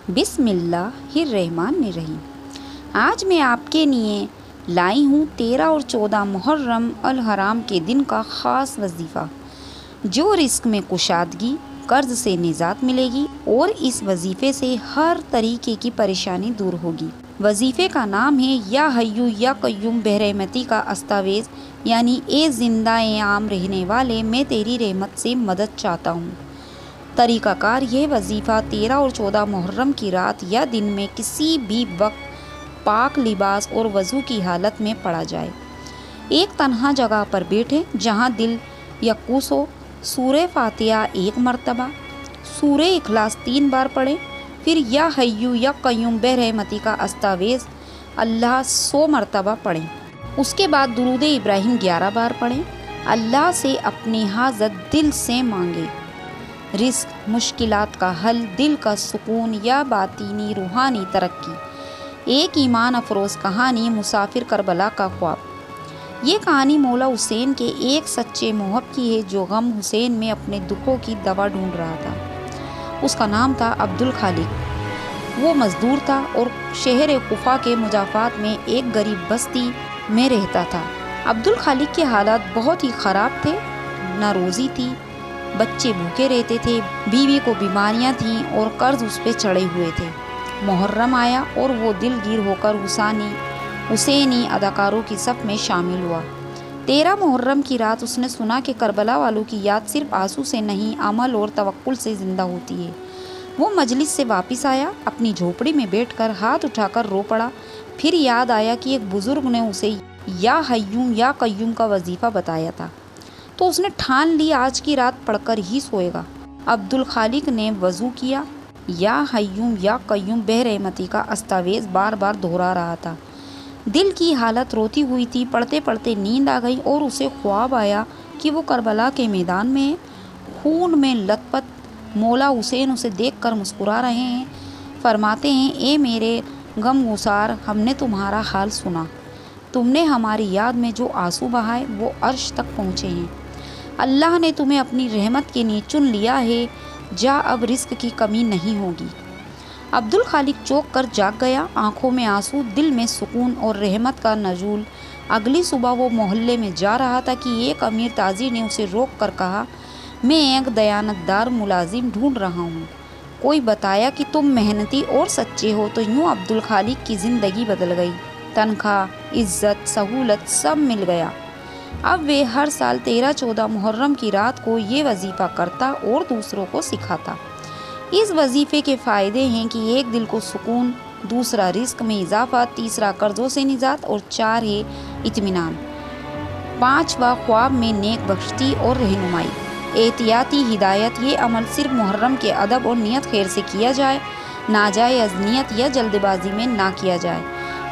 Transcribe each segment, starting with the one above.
बिस्मिल्लाहिर्रहमानिर्रहीम। आज मैं आपके लिए लाई हूँ 13 और 14 मुहर्रम अल हराम के दिन का ख़ास वजीफ़ा, जो रिस्क में कुशादगी, कर्ज से निजात मिलेगी और इस वजीफ़े से हर तरीके की परेशानी दूर होगी। वजीफ़े का नाम है या हय्यू या कय्यूम बेरहमती का अस्तावेज़, यानी ए ज़िंदा ए आम रहने वाले, मैं तेरी रहमत से मदद चाहता हूँ। तरीक़ाकार: यह वजीफ़ा 13 और 14 मुहर्रम की रात या दिन में किसी भी वक्त पाक लिबास और वज़ू की हालत में पढ़ा जाए। एक तन्हा जगह पर बैठे जहाँ दिल यकूस हो। सूरह फातिहा 1 मरतबा, सूरह इखलास 3 बार पढ़ें। फिर या हय्यू या कय्यूम बेरहमती का अस्तावेज़ अल्लाह 100 मरतबा पढ़ें। उसके बाद दुरूद इब्राहिम 11 बार पढ़ें। अल्लाह से अपनी हाजत दिल से मांगे। रिस्क, मुश्किलात का हल, दिल का सुकून या बातीनी रूहानी तरक्की। एक ईमान अफरोज़ कहानी, मुसाफिर करबला का ख्वाब। ये कहानी मौला हुसैन के एक सच्चे मोहब की है जो गम हुसैन में अपने दुखों की दवा ढूंढ रहा था। उसका नाम था अब्दुल खालिक। वो मजदूर था और शहर कुफा के मुजाफात में एक गरीब बस्ती में रहता था। अब्दुल खालिक के हालात बहुत ही ख़राब थे। न रोज़ी थी, बच्चे भूखे रहते थे, बीवी को बीमारियां थीं और कर्ज उस पर चढ़े हुए थे। मुहर्रम आया और वो दिलगीर होकर हुसैनी अदाकारों की सफ़ में शामिल हुआ। 13 मुहर्रम की रात उसने सुना कि करबला वालों की याद सिर्फ आंसू से नहीं, अमल और तवक्कुल से ज़िंदा होती है। वो मजलिस से वापस आया, अपनी झोपड़ी में बैठकर हाथ उठाकर रो पड़ा। फिर याद आया कि एक बुज़ुर्ग ने उसे या हय्यूम या कय्यूम का वजीफ़ा बताया था, तो उसने ठान ली आज की रात पढ़कर ही सोएगा। अब्दुल खालिक ने वज़ू किया, या हय्यूम या कय्यूम बेरहमती का अस्तावेज़ बार बार दोहरा रहा था। दिल की हालत रोती हुई थी। पढ़ते पढ़ते नींद आ गई और उसे ख्वाब आया कि वो करबला के मैदान में है, खून में लथपथ। मौला हुसैन उसे देखकर मुस्कुरा रहे हैं, फरमाते हैं, ए मेरे गमगुसार, हमने तुम्हारा हाल सुना। तुमने हमारी याद में जो आंसू बहाए वो अर्श तक पहुँचे हैं। अल्लाह ने तुम्हें अपनी रहमत के लिए चुन लिया है। जा, अब रिस्क की कमी नहीं होगी। अब्दुल खालिक चौंक कर जाग गया, आंखों में आंसू, दिल में सुकून और रहमत का नजूल। अगली सुबह वो मोहल्ले में जा रहा था कि एक अमीर ताजिर ने उसे रोक कर कहा, मैं एक दयानतदार मुलाजिम ढूंढ रहा हूँ। कोई बताया कि तुम मेहनती और सच्चे हो। तो यूँ अब्दुल खालिक की ज़िंदगी बदल गई। तनख्वाह, इज़्ज़त, सहूलत सब मिल गया। अब वे हर साल 13-14 मुहर्रम की रात को ये वजीफ़ा करता और दूसरों को सिखाता। इस वजीफ़े के फ़ायदे हैं कि 1 दिल को सुकून, दूसरा रिस्क में इजाफा, तीसरा कर्ज़ों से निजात और 4 है इत्मीनान, 5वां ख्वाब में नेक बख्शती और रहनुमाई। एहतियाती हिदायत: ये अमल सिर्फ मुहर्रम के अदब और नियत खैर से किया जाए, नाजायज़ नियत या जल्दबाजी में ना किया जाए।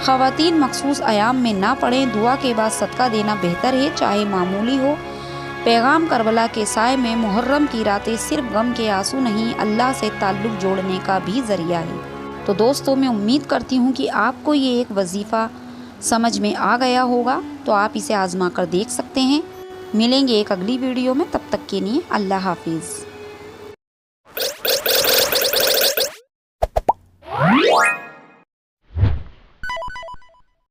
ख़वातीन मखसूस अयाम में ना पढ़ें। दुआ के बाद सदका देना बेहतर है, चाहे मामूली हो। पैगाम: करबला के साए में मुहर्रम की रातें सिर्फ गम के आंसू नहीं, अल्लाह से ताल्लुक़ जोड़ने का भी ज़रिया है। तो दोस्तों, मैं उम्मीद करती हूँ कि आपको ये एक वजीफ़ा समझ में आ गया होगा, तो आप इसे आज़मा कर देख सकते हैं। मिलेंगे एक अगली वीडियो में, तब तक के लिए अल्लाह हाफिज़।